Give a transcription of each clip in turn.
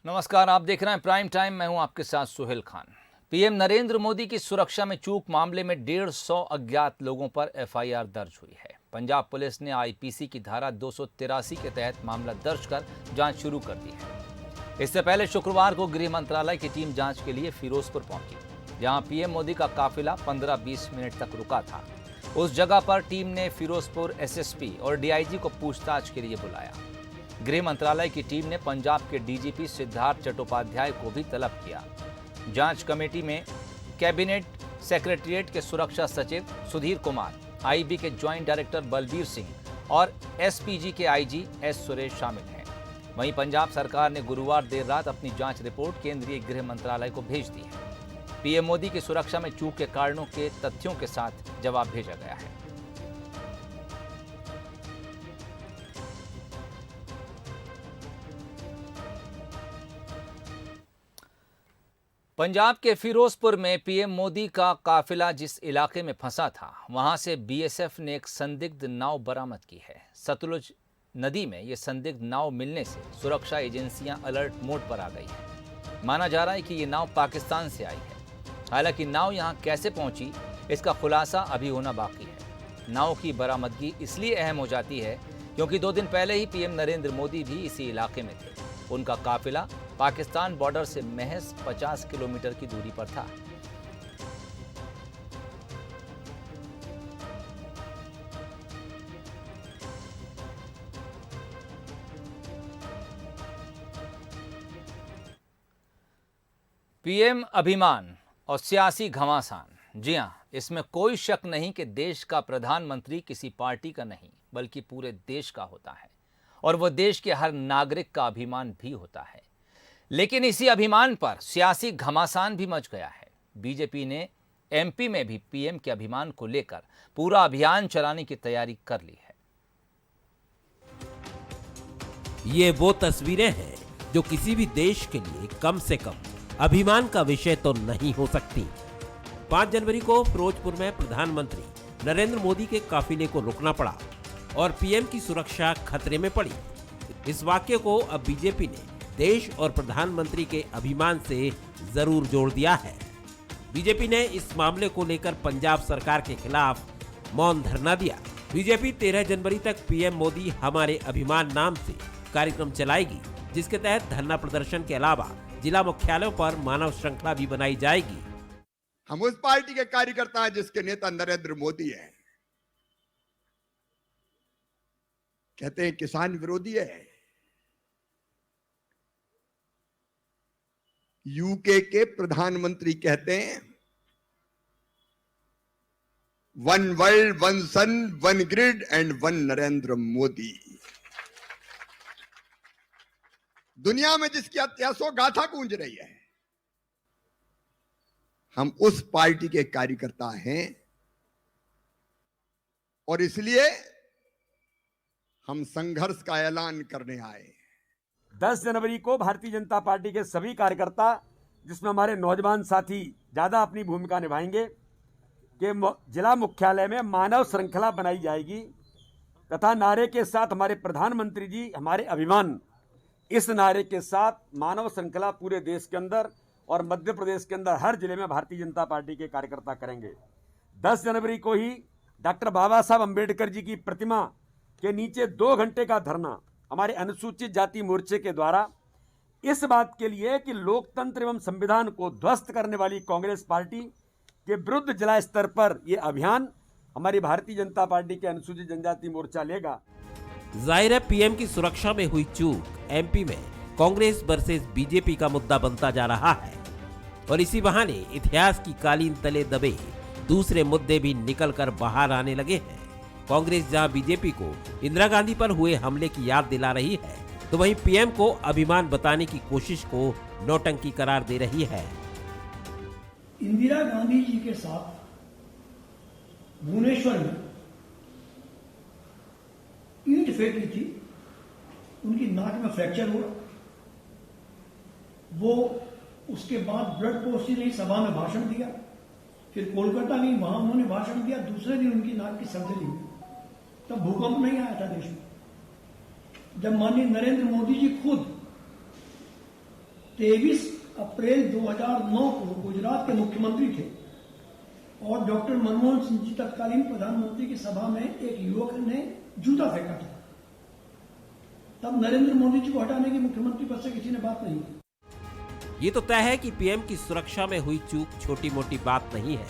नमस्कार, आप देख रहे हैं प्राइम टाइम। मैं हूं आपके साथ सुहेल खान। पीएम नरेंद्र मोदी की सुरक्षा में चूक मामले में 150 अज्ञात लोगों पर एफआईआर दर्ज हुई है। पंजाब पुलिस ने आईपीसी की धारा 283 के तहत मामला दर्ज कर जांच शुरू कर दी है। इससे पहले शुक्रवार को गृह मंत्रालय की टीम जांच के लिए फिरोजपुर पहुंची, जहां पीएम मोदी का काफिला 15-20 मिनट तक रुका था। उस जगह पर टीम ने फिरोजपुर एसएसपी और डीआईजी को पूछताछ के लिए बुलाया। गृह मंत्रालय की टीम ने पंजाब के डीजीपी सिद्धार्थ चट्टोपाध्याय को भी तलब किया। जांच कमेटी में कैबिनेट सेक्रेटरीट के सुरक्षा सचिव सुधीर कुमार, आईबी के ज्वाइंट डायरेक्टर बलबीर सिंह और एसपीजी के आईजी एस सुरेश शामिल हैं। वहीं पंजाब सरकार ने गुरुवार देर रात अपनी जांच रिपोर्ट केंद्रीय गृह मंत्रालय को भेज दी है। पीएम मोदी की सुरक्षा में चूक के कारणों के तथ्यों के साथ जवाब भेजा गया है। पंजाब के फिरोजपुर में पीएम मोदी का काफिला जिस इलाके में फंसा था, वहां से बीएसएफ ने एक संदिग्ध नाव बरामद की है। सतलुज नदी में यह संदिग्ध नाव मिलने से सुरक्षा एजेंसियां अलर्ट मोड पर आ गई हैं। माना जा रहा है कि ये नाव पाकिस्तान से आई है। हालांकि नाव यहां कैसे पहुंची, इसका खुलासा अभी होना बाकी है। नाव की बरामदगी इसलिए अहम हो जाती है क्योंकि 2 दिन पहले ही पीएम नरेंद्र मोदी भी इसी इलाके में थे। उनका काफिला पाकिस्तान बॉर्डर से महज 50 किलोमीटर की दूरी पर था। पीएम अभिमान और सियासी घमासान। जी हां, इसमें कोई शक नहीं कि देश का प्रधानमंत्री किसी पार्टी का नहीं बल्कि पूरे देश का होता है और वह देश के हर नागरिक का अभिमान भी होता है। लेकिन इसी अभिमान पर सियासी घमासान भी मच गया है। बीजेपी ने एमपी में भी पीएम के अभिमान को लेकर पूरा अभियान चलाने की तैयारी कर ली है। ये वो तस्वीरें हैं जो किसी भी देश के लिए कम से कम अभिमान का विषय तो नहीं हो सकती। 5 जनवरी को फिरोजपुर में प्रधानमंत्री नरेंद्र मोदी के काफिले को रुकना पड़ा और पीएम की सुरक्षा खतरे में पड़ी। इस वाक्य को अब बीजेपी ने देश और प्रधानमंत्री के अभिमान से जरूर जोड़ दिया है। बीजेपी ने इस मामले को लेकर पंजाब सरकार के खिलाफ मौन धरना दिया। बीजेपी 13 जनवरी तक पीएम मोदी हमारे अभिमान नाम से कार्यक्रम चलाएगी, जिसके तहत धरना प्रदर्शन के अलावा जिला मुख्यालयों पर मानव श्रृंखला भी बनाई जाएगी। हम उस पार्टी के कार्यकर्ता हैं जिसके नेता नरेंद्र मोदी है। कहते हैं किसान विरोधी है। यूके के प्रधानमंत्री कहते हैं 1 world 1 sun 1 grid and 1 Narendra Modi. दुनिया में जिसकी अत्यासो गाथा गूंज रही है, हम उस पार्टी के कार्यकर्ता हैं और इसलिए हम संघर्ष का ऐलान करने आए। 10 जनवरी को भारतीय जनता पार्टी के सभी कार्यकर्ता, जिसमें हमारे नौजवान साथी ज़्यादा अपनी भूमिका निभाएंगे, कि जिला मुख्यालय में मानव श्रृंखला बनाई जाएगी तथा नारे के साथ हमारे प्रधानमंत्री जी हमारे अभिमान, इस नारे के साथ मानव श्रृंखला पूरे देश के अंदर और मध्य प्रदेश के अंदर हर जिले में भारतीय जनता पार्टी के कार्यकर्ता करेंगे। 10 जनवरी को ही डॉक्टर बाबा साहब अंबेडकर जी की प्रतिमा के नीचे 2 घंटे का धरना हमारे अनुसूचित जाति मोर्चे के द्वारा इस बात के लिए कि लोकतंत्र एवं संविधान को ध्वस्त करने वाली कांग्रेस पार्टी के विरुद्ध जिला स्तर पर यह अभियान हमारी भारतीय जनता पार्टी के अनुसूचित जनजाति मोर्चा लेगा। जाहिर है पीएम की सुरक्षा में हुई चूक एमपी में कांग्रेस वर्सेस बीजेपी का मुद्दा बनता जा रहा है और इसी बहाने इतिहास की कालीन तले दबे दूसरे मुद्दे भी निकलकर बाहर आने लगे हैं। कांग्रेस जहां बीजेपी को इंदिरा गांधी पर हुए हमले की याद दिला रही है, तो वहीं पीएम को अभिमान बताने की कोशिश को नौटंकी करार दे रही है। इंदिरा गांधी जी के साथ भुवनेश्वर में ईंट फेंकी थी, उनकी नाक में फ्रैक्चर हुआ। वो उसके बाद ब्लड पहुंचती रही, सभा में भाषण दिया, फिर कोलकाता गई, वहां उन्होंने भाषण दिया। दूसरे दिन उनकी नाक की सर्जरी हुई। तब भूकंप नहीं आया था देश में। जब माननीय नरेंद्र मोदी जी खुद 23 अप्रैल 2009 को गुजरात के मुख्यमंत्री थे और डॉक्टर मनमोहन सिंह जी तत्कालीन प्रधानमंत्री की सभा में एक युवक ने जूता फेंका था। तब नरेंद्र मोदी जी को हटाने की मुख्यमंत्री पद से किसी ने बात नहीं की। ये तो तय है कि पीएम की सुरक्षा में हुई चूक छोटी मोटी बात नहीं है।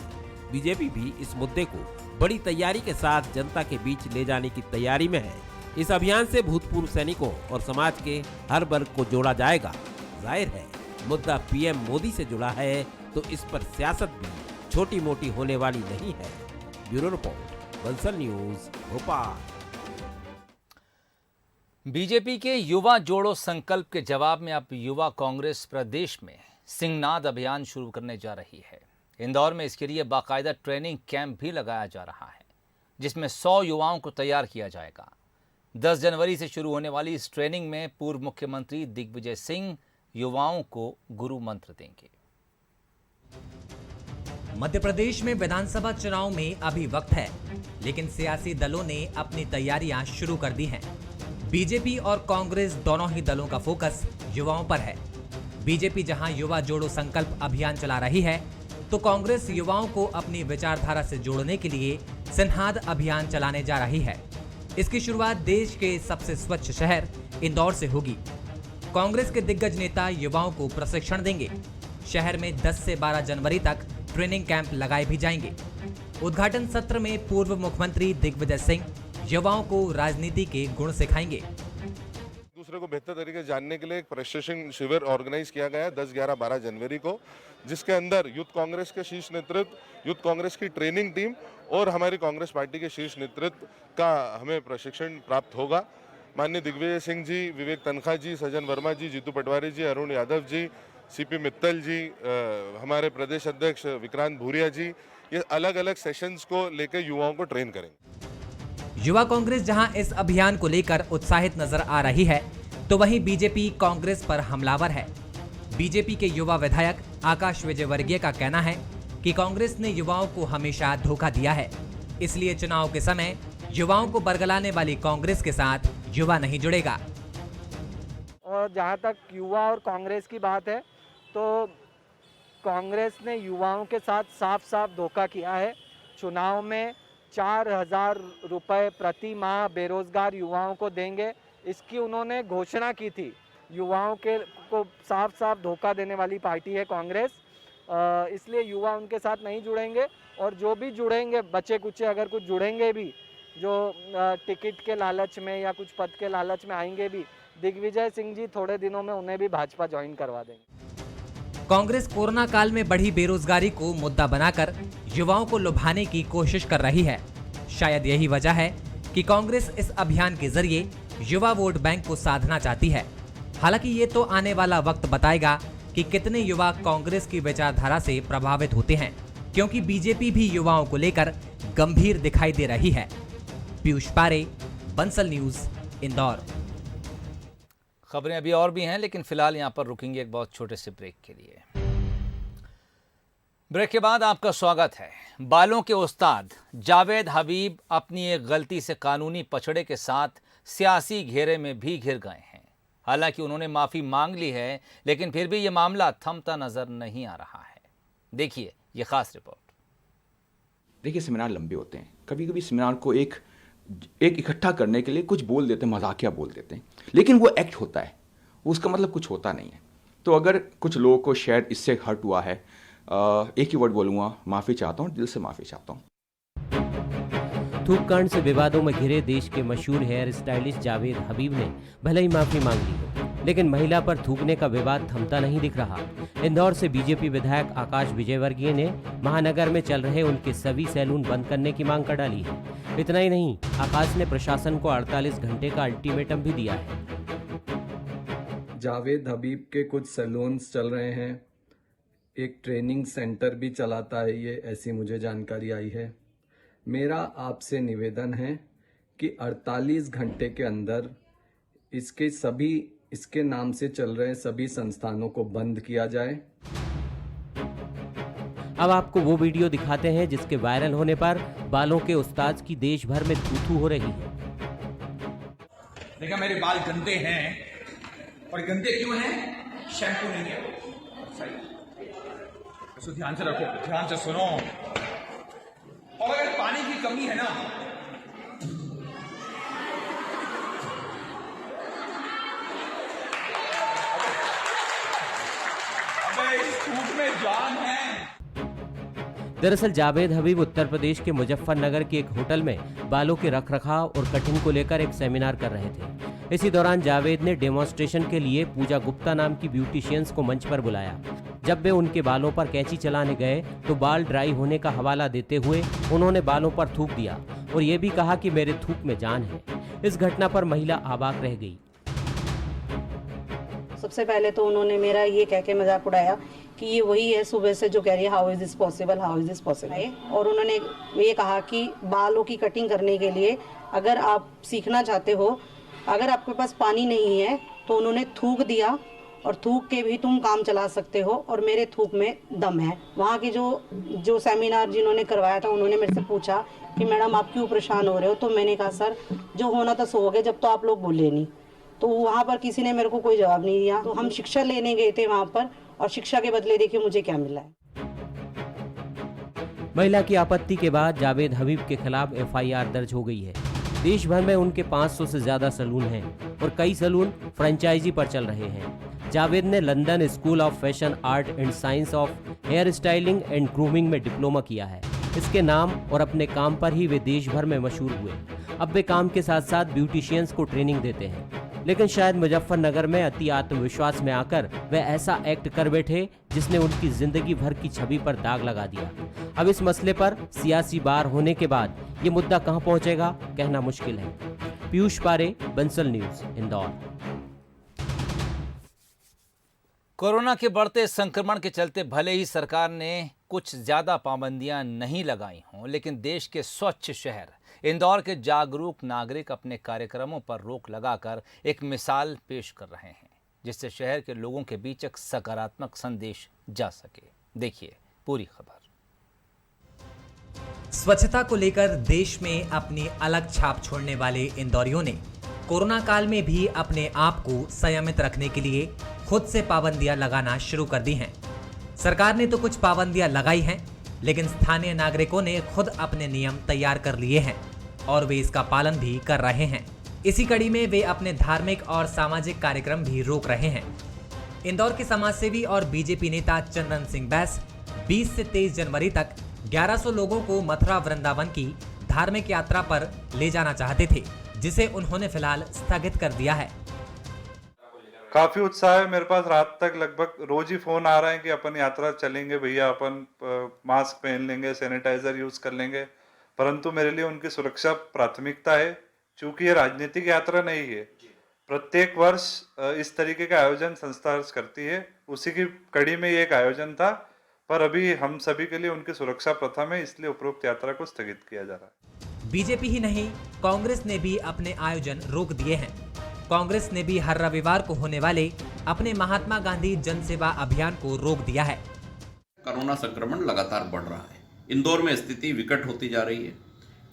बीजेपी भी इस मुद्दे को बड़ी तैयारी के साथ जनता के बीच ले जाने की तैयारी में है। इस अभियान से भूतपूर्व सैनिकों और समाज के हर वर्ग को जोड़ा जाएगा। जाहिर है मुद्दा पीएम मोदी से जुड़ा है तो इस पर सियासत भी छोटी मोटी होने वाली नहीं है। Bureau report, Bansal news, Bhopal. BJP के युवा जोड़ो संकल्प के जवाब में अब युवा कांग्रेस प्रदेश में सिंहनाद अभियान शुरू करने जा रही है। इंदौर में इसके लिए बाकायदा ट्रेनिंग कैंप भी लगाया जा रहा है, जिसमें 100 युवाओं को तैयार किया जाएगा। 10 जनवरी से शुरू होने वाली इस ट्रेनिंग में पूर्व मुख्यमंत्री दिग्विजय सिंह युवाओं को गुरु मंत्र देंगे। मध्य प्रदेश में विधानसभा चुनाव में अभी वक्त है, लेकिन सियासी दलों ने अपनी तैयारियां शुरू कर दी हैं। बीजेपी और कांग्रेस दोनों ही दलों का फोकस युवाओं पर है। बीजेपी जहां युवा जोड़ो संकल्प अभियान चला रही है, तो कांग्रेस युवाओं को अपनी विचारधारा से जोड़ने के लिए सिंहनाद अभियान चलाने जा रही है। इसकी शुरुआत देश के सबसे स्वच्छ शहर इंदौर से होगी। कांग्रेस के दिग्गज नेता युवाओं को प्रशिक्षण देंगे। शहर में 10 से 12 जनवरी तक ट्रेनिंग कैंप लगाए भी जाएंगे। उद्घाटन सत्र में पूर्व मुख्यमंत्री दिग्विजय सिंह युवाओं को राजनीति के गुण सिखाएंगे। दूसरे को बेहतर तरीके से जानने के लिए एक प्रशिक्षण शिविर ऑर्गेनाइज किया गया है 10, 11, 12 जनवरी को, जिसके अंदर यूथ कांग्रेस के शीर्ष नेतृत्व, यूथ कांग्रेस की ट्रेनिंग टीम और हमारी कांग्रेस पार्टी के शीर्ष नेतृत्व का हमें प्रशिक्षण प्राप्त होगा। माननीय दिग्विजय सिंह जी, विवेक तनखा जी, सजन वर्मा जी, जीतू पटवारी जी, अरुण यादव जी, सीपी मित्तल जी, हमारे प्रदेश अध्यक्ष विक्रांत भूरिया जी, ये अलग अलग सेशंस को लेकर युवाओं को ट्रेन करेंगे। युवा कांग्रेस जहां इस अभियान को लेकर उत्साहित नजर आ रही है, तो वहीं बीजेपी कांग्रेस पर हमलावर है। बीजेपी के युवा विधायक आकाश विजयवर्गीय का कहना है कि कांग्रेस ने युवाओं को हमेशा धोखा दिया है, इसलिए चुनाव के समय युवाओं को बरगलाने वाली कांग्रेस के साथ युवा नहीं जुड़ेगा। और जहां तक युवा और कांग्रेस की बात है, तो कांग्रेस ने युवाओं के साथ साफ साफ धोखा किया है। चुनाव में 4,000 रुपये प्रति माह बेरोजगार युवाओं को देंगे, इसकी उन्होंने घोषणा की थी। युवाओं के को साफ साफ धोखा देने वाली पार्टी है कांग्रेस, इसलिए युवा उनके साथ नहीं जुड़ेंगे। और जो भी जुड़ेंगे, बच्चे कुचे अगर कुछ जुड़ेंगे भी, जो टिकट के लालच में या कुछ पद के लालच में आएंगे भी, दिग्विजय सिंह जी थोड़े दिनों में उन्हें भी भाजपा ज्वाइन करवा देंगे। कांग्रेस कोरोना काल में बढ़ी बेरोजगारी को मुद्दा बनाकर युवाओं को लुभाने की कोशिश कर रही है। शायद यही वजह है कि कांग्रेस इस अभियान के जरिए युवा वोट बैंक को साधना चाहती है। हालांकि ये तो आने वाला वक्त बताएगा कि कितने युवा कांग्रेस की विचारधारा से प्रभावित होते हैं, क्योंकि बीजेपी भी युवाओं को लेकर गंभीर दिखाई दे रही है। पीयूष पारे, बंसल न्यूज, इंदौर। खबरें अभी और भी हैं, लेकिन फिलहाल यहां पर रुकेंगे एक बहुत छोटे से ब्रेक के लिए। ब्रेक के बाद आपका स्वागत है। बालों के उस्ताद जावेद हबीब अपनी एक गलती से कानूनी पछड़े के साथ सियासी घेरे में भी घिर गए हैं। हालांकि उन्होंने माफी मांग ली है, लेकिन फिर भी ये मामला थमता नजर नहीं आ रहा है। देखिए ये खास रिपोर्ट। देखिए, सेमिनार लंबे होते हैं। कभी कभी सेमिनार को एक इकट्ठा करने के लिए कुछ बोल देते हैं, मजाकिया बोल देते हैं, लेकिन वो एक्ट होता है, उसका मतलब कुछ होता नहीं है। तो अगर कुछ लोगों को शायद इससे हर्ट हुआ है, एक ही वर्ड बोलूँगा, माफ़ी चाहता हूँ, दिल से माफ़ी चाहता हूँ। थूक कांड से विवादों में घिरे देश के मशहूर हेयर स्टाइलिस्ट जावेद हबीब ने भले ही माफी मांग ली हो, लेकिन महिला पर थूकने का विवाद थमता नहीं दिख रहा। इंदौर से बीजेपी विधायक आकाश विजयवर्गीय ने महानगर में चल रहे उनके सभी सैलून बंद करने की मांग कर डाली है। इतना ही नहीं, आकाश ने प्रशासन को 48 घंटे का अल्टीमेटम भी दिया है। जावेद हबीब के कुछ सैलून्स चल रहे हैं, एक ट्रेनिंग सेंटर भी चलाता है ये, ऐसी मुझे जानकारी आई है। मेरा आपसे निवेदन है कि 48 घंटे के अंदर इसके नाम से चल रहे सभी संस्थानों को बंद किया जाए। अब आपको वो वीडियो दिखाते हैं जिसके वायरल होने पर बालों के उस्ताद की देश भर में थू-थू हो रही है। देखा, मेरे बाल गंदे हैं और गंदे क्यों हैं? शैम्पू नहीं है सही। इसको ध्यान से रखो, ध्यान से सुनो। और अगर पानी की कमी है ना, अबे इस धूप में जान है। दरअसल जावेद हबीब उत्तर प्रदेश के मुजफ्फरनगर के एक होटल में बालों के रखरखाव और कटिंग को लेकर एक सेमिनार कर रहे थे। इसी दौरान जावेद ने डेमोन्स्ट्रेशन के लिए पूजा गुप्ता नाम की ब्यूटिशियंस को मंच पर बुलाया। जब वे उनके बालों पर कैंची चलाने गए तो बाल ड्राई होने का हवाला देते हुए उन्होंने बालों पर थूक दिया और ये भी कहा कि मेरे थूक में जान है। इस घटना पर महिला अवाक रह गई। सबसे पहले तो उन्होंने मेरा ये कह के मजाक उड़ाया कि ये वही है सुबह से जो कह रही है how is this possible, how is this possible. और उन्होंने ये कहा कि बालों की कटिंग करने के लिए अगर आप सीखना चाहते हो, अगर आपके पास पानी नहीं है तो उन्होंने थूक दिया और थूक के भी तुम काम चला सकते हो और मेरे थूक में दम है। वहाँ के जो सेमिनार जिन्होंने करवाया था उन्होंने मेरे से पूछा कि मैडम आप क्यों परेशान हो रहे हो, तो मैंने कहा सर जो होना था सो हो गया, जब तो आप लोग बोले नहीं। तो वहाँ पर किसी ने मेरे को कोई जवाब नहीं दिया। तो हम शिक्षा लेने गए थे वहाँ पर और शिक्षा के बदले देखिए मुझे क्या मिला है। महिला की आपत्ति के बाद जावेद हबीब के खिलाफ एफआईआर दर्ज हो गई है। देश भर में उनके 500 से ज्यादा सैलून हैं और कई सैलून फ्रेंचाइजी पर चल रहे हैं। जावेद ने London school of fashion art and science of hair styling and grooming में डिप्लोमा किया है। इसके नाम और अपने काम पर ही वे देश भर में मशहूर हुए। अब वे काम के साथ साथ ब्यूटिशियंस को ट्रेनिंग देते हैं, लेकिन शायद मुजफ्फरनगर में अति आत्मविश्वास में आकर वे ऐसा एक्ट कर बैठे जिसने उनकी जिंदगी भर की छवि पर दाग लगा दिया। अब इस मसले पर सियासी बार होने के बाद ये मुद्दा कहां पहुंचेगा कहना मुश्किल है। पीयूष पारे, बंसल न्यूज, इंदौर। कोरोना के बढ़ते संक्रमण के चलते भले ही सरकार ने कुछ ज्यादा पाबंदियां नहीं लगाई हों, लेकिन देश के स्वच्छ शहर इंदौर के जागरूक नागरिक अपने कार्यक्रमों पर रोक लगाकर एक मिसाल पेश कर रहे हैं, जिससे शहर के लोगों के बीच एक सकारात्मक संदेश जा सके। देखिए पूरी खबर। स्वच्छता को लेकर देश में अपनी अलग छाप छोड़ने वाले इंदौरियों ने कोरोना काल में भी अपने आप को संयमित रखने के लिए खुद से पाबंदियां लगाना शुरू कर दी हैं। सरकार ने तो कुछ पाबंदियां लगाई हैं, लेकिन स्थानीय नागरिकों ने खुद अपने नियम तैयार कर लिए हैं और वे इसका पालन भी कर रहे हैं। इसी कड़ी में वे अपने धार्मिक और सामाजिक कार्यक्रम भी रोक रहे हैं। इंदौर के समाजसेवी और बीजेपी नेता चंदन सिंह बैस 20 से 23 जनवरी तक 1100 लोगों को मथुरा वृंदावन की धार्मिक यात्रा पर ले जाना चाहते थे, जिसे उन्होंने फिलहाल स्थगित कर दिया है। काफी उत्साह है मेरे पास। रात तक लगभग रोज ही फोन आ रहा है कि अपन यात्रा चलेंगे भैया, अपन मास्क पहन लेंगे, सैनिटाइजर यूज कर लेंगे, परंतु मेरे लिए उनकी सुरक्षा प्राथमिकता है। चूंकि ये राजनीतिक यात्रा नहीं है, प्रत्येक वर्ष इस तरीके का आयोजन संस्था करती है, उसी की कड़ी में ये एक आयोजन था, पर अभी हम सभी के लिए उनकी सुरक्षा प्रथम है, इसलिए उपरोक्त यात्रा को स्थगित किया जा रहा है। बीजेपी ही नहीं, कांग्रेस ने भी अपने आयोजन रोक दिए हैं। कांग्रेस ने भी हर रविवार को होने वाले अपने महात्मा गांधी जन सेवा अभियान को रोक दिया है। कोरोना संक्रमण लगातार बढ़ रहा है, इंदौर में स्थिति विकट होती जा रही है।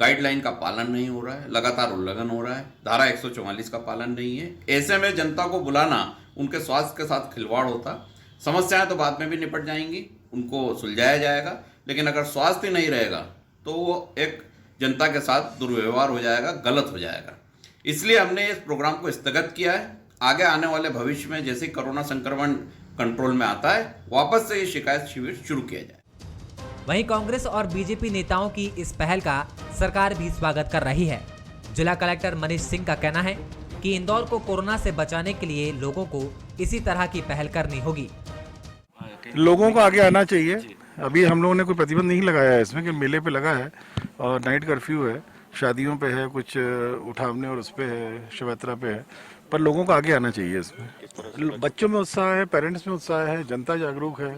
गाइडलाइन का पालन नहीं हो रहा है, लगातार उल्लंघन हो रहा है, धारा 144 का पालन नहीं है। ऐसे में जनता को बुलाना उनके स्वास्थ्य के साथ खिलवाड़ होता। समस्याएं तो बाद में भी निपट जाएंगी, उनको सुलझाया जाएगा, लेकिन अगर स्वास्थ्य नहीं रहेगा तो वो एक जनता के साथ दुर्व्यवहार हो जाएगा, गलत हो जाएगा। इसलिए हमने इस प्रोग्राम को स्थगित किया है। आगे आने वाले भविष्य में जैसे कोरोना संक्रमण कंट्रोल में आता है, वापस से ये शिकायत शिविर शुरू किया जाए। वहीं कांग्रेस और बीजेपी नेताओं की इस पहल का सरकार भी स्वागत कर रही है। जिला कलेक्टर मनीष सिंह का कहना है कि इंदौर को कोरोना से बचाने के लिए लोगों को इसी तरह की पहल करनी होगी। लोगों को आगे आना चाहिए। अभी हम लोगों ने कोई प्रतिबंध नहीं लगाया है इसमें, कि मेले पे लगा है और नाइट कर्फ्यू है, शादियों पे है, कुछ उठावने और उस पे है, शिवयात्रा पे है, पर लोगों को आगे आना चाहिए इसमें। बच्चों में उत्साह है, पेरेंट्स में उत्साह है, जनता जागरूक है,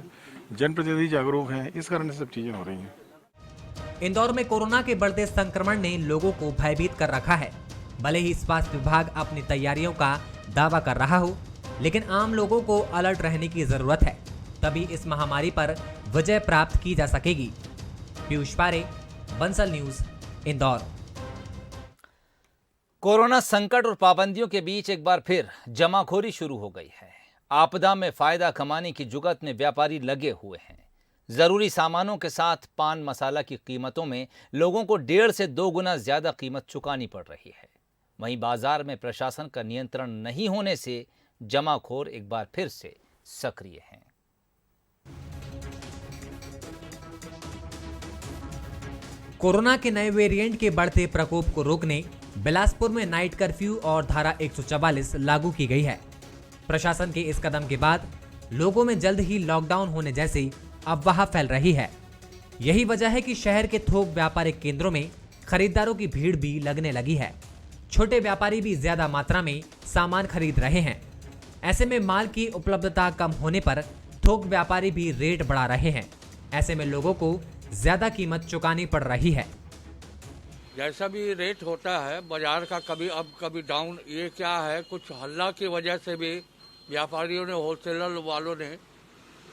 जनप्रतिनिधि जागरूक हैं, इस कारण से सब चीजें हो रही हैं। इंदौर में कोरोना के बढ़ते संक्रमण ने लोगों को भयभीत कर रखा है। भले ही स्वास्थ्य विभाग अपनी तैयारियों का दावा कर रहा हो, लेकिन आम लोगों को अलर्ट रहने की जरूरत है, तभी इस महामारी पर विजय प्राप्त की जा सकेगी। पीयूष पारे, बंसल न्यूज, इंदौर। कोरोना संकट और पाबंदियों के बीच एक बार फिर जमाखोरी शुरू हो गई है। आपदा में फायदा कमाने की जुगत में व्यापारी लगे हुए हैं। जरूरी सामानों के साथ पान मसाला की कीमतों में लोगों को 1.5 से 2 गुना ज्यादा कीमत चुकानी पड़ रही है। वहीं बाजार में प्रशासन का नियंत्रण नहीं होने से जमाखोर एक बार फिर से सक्रिय हैं। कोरोना के नए वेरिएंट के बढ़ते प्रकोप को रोकने बिलासपुर में नाइट कर्फ्यू और धारा 144 लागू की गई है। प्रशासन के इस कदम के बाद लोगों में जल्द ही लॉकडाउन होने जैसी अफवाह फैल रही है। यही वजह है कि शहर के थोक व्यापारिक केंद्रों में खरीदारों की भीड़ भी लगने लगी है। छोटे व्यापारी भी ज्यादा मात्रा में सामान खरीद रहे हैं। ऐसे में माल की उपलब्धता कम होने पर थोक व्यापारी भी रेट बढ़ा रहे हैं। ऐसे में लोगों को ज्यादा कीमत चुकानी पड़ रही है। जैसा भी रेट होता है बाजार का, कभी अप कभी डाउन, ये क्या है, कुछ हल्ला की वजह से भी व्यापारियों ने, होलसेलर वालों ने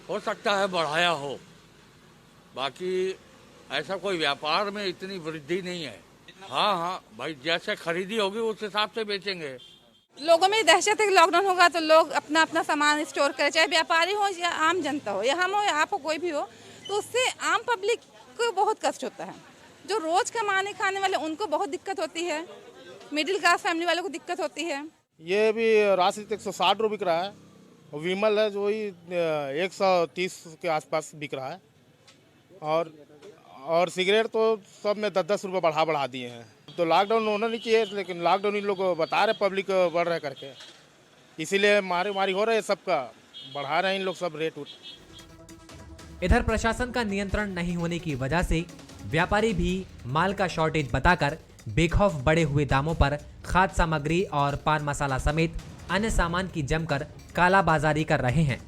हो सकता है बढ़ाया हो। बाकी ऐसा कोई व्यापार में इतनी वृद्धि नहीं है। हाँ भाई, जैसे खरीदी होगी उस हिसाब से बेचेंगे। लोगों में दहशत है कि लॉकडाउन होगा तो लोग अपना अपना सामान स्टोर करें, चाहे व्यापारी हो या आम जनता हो, या हम हो या आप हो, कोई भी हो, तो उससे आम पब्लिक को बहुत कष्ट होता है। जो रोज कमाने खाने वाले उनको बहुत दिक्कत होती है, मिडिल क्लास फैमिली वालों को दिक्कत होती है। ये भी राशि 160 रुपये बिक रहा है, विमल है जो वही 130 के आसपास बिक रहा है, और सिगरेट तो सब में 10-10 रुपये बढ़ा दिए हैं। तो लॉकडाउन होना नहीं चाहिए, लेकिन लॉकडाउन इन लोग बता रहे पब्लिक बढ़ रहे करके, इसीलिए मारी हो रहे हैं, सबका बढ़ा रहे हैं इन लोग सब रेट। इधर प्रशासन का नियंत्रण नहीं होने की वजह से व्यापारी भी माल का शॉर्टेज बताकर बेखौफ बढ़े हुए दामों पर खाद्य सामग्री और पान मसाला समेत अन्य सामान की जमकर कालाबाजारी कर रहे हैं।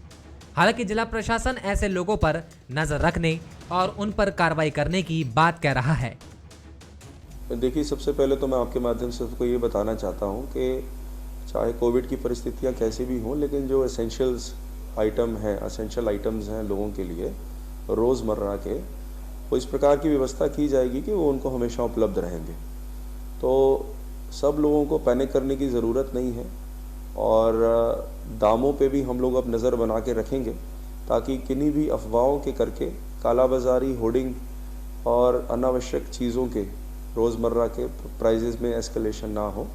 हालांकि जिला प्रशासन ऐसे लोगों पर नजर रखने और उन पर कार्रवाई करने की बात कह रहा है। देखिए, सबसे पहले तो मैं आपके माध्यम से सबको ये बताना चाहता हूँ कि चाहे कोविड की परिस्थितियाँ कैसी भी हों, लेकिन जो एसेंशियल आइटम्स हैं लोगों के लिए रोज़मर्रा के, वो इस प्रकार की व्यवस्था की जाएगी कि वो उनको हमेशा उपलब्ध रहेंगे। तो सब लोगों को पैनिक करने की ज़रूरत नहीं है, और दामों पे भी हम लोग अब नज़र बना के रखेंगे ताकि किन्हीं भी अफवाहों के करके कालाबाजारी, होर्डिंग और अनावश्यक चीज़ों के रोज़मर्रा के प्राइजेस में एस्केलेशन ना हो।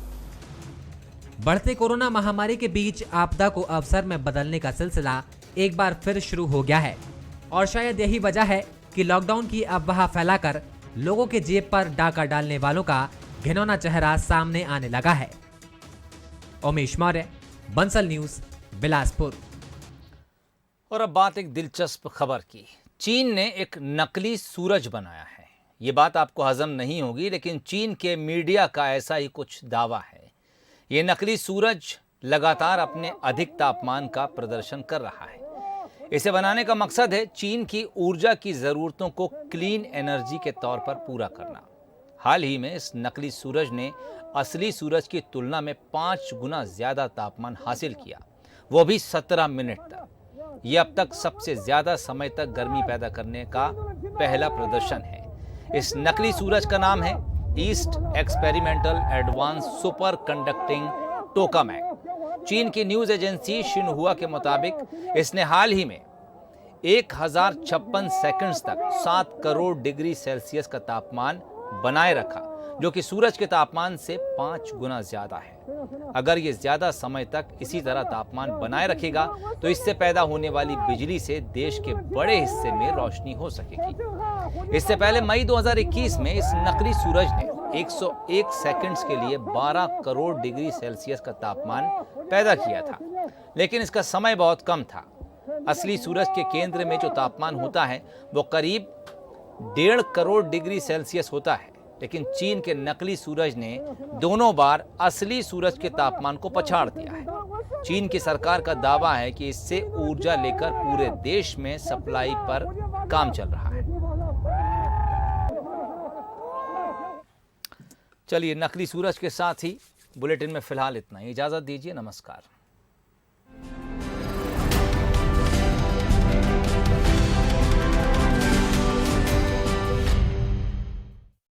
बढ़ते कोरोना महामारी के बीच आपदा को अवसर में बदलने का सिलसिला एक बार फिर शुरू हो गया है, और शायद यही वजह है कि लॉकडाउन की अफवाह फैलाकर लोगों के जेब पर डाका डालने वालों का घिनौना चेहरा सामने आने लगा है। उमेश मौर्य, बंसल न्यूज, बिलासपुर। और अब बात एक दिलचस्प खबर की। चीन ने एक नकली सूरज बनाया है। ये बात आपको हजम नहीं होगी, लेकिन चीन के मीडिया का ऐसा ही कुछ दावा है। ये नकली सूरज लगातार अपने अधिक तापमान का प्रदर्शन कर रहा है। इसे बनाने का मकसद है चीन की ऊर्जा की ज़रूरतों को क्लीन एनर्जी के तौर पर पूरा करना। हाल ही में इस नकली सूरज ने असली सूरज की तुलना में 5 गुना ज़्यादा तापमान हासिल किया, वो भी 17 मिनट तक। ये अब तक सबसे ज़्यादा समय तक गर्मी पैदा करने का पहला प्रदर्शन है। इस नकली सूरज का नाम है east experimental advance super conducting tokamak. चीन की न्यूज़ एजेंसी शिन्हुआ के मुताबिक इसने हाल ही में 1056 सेकंड्स तक 7 करोड़ डिग्री सेल्सियस का तापमान बनाए रखा, जो कि सूरज के तापमान से 5 गुना ज्यादा है। अगर ये ज्यादा समय तक इसी तरह तापमान बनाए रखेगा तो इससे पैदा होने वाली बिजली से देश के बड़े हिस्से में रोशनी हो सकेगी। इससे पहले मई 2021 में इस नकली सूरज ने 101 सेकंड्स के लिए 12 करोड़ डिग्री सेल्सियस का तापमान पैदा किया था, लेकिन इसका समय बहुत कम था। असली सूरज के केंद्र में जो तापमान होता है वो करीब 1.5 करोड़ डिग्री सेल्सियस होता है, लेकिन चीन के नकली सूरज ने दोनों बार असली सूरज के तापमान को पछाड़ दिया है। चीन की सरकार का दावा है कि इससे ऊर्जा लेकर पूरे देश में सप्लाई पर काम चल रहा है। चलिए, नकली सूरज के साथ ही बुलेटिन में फिलहाल इतना ही। इजाजत दीजिए, नमस्कार।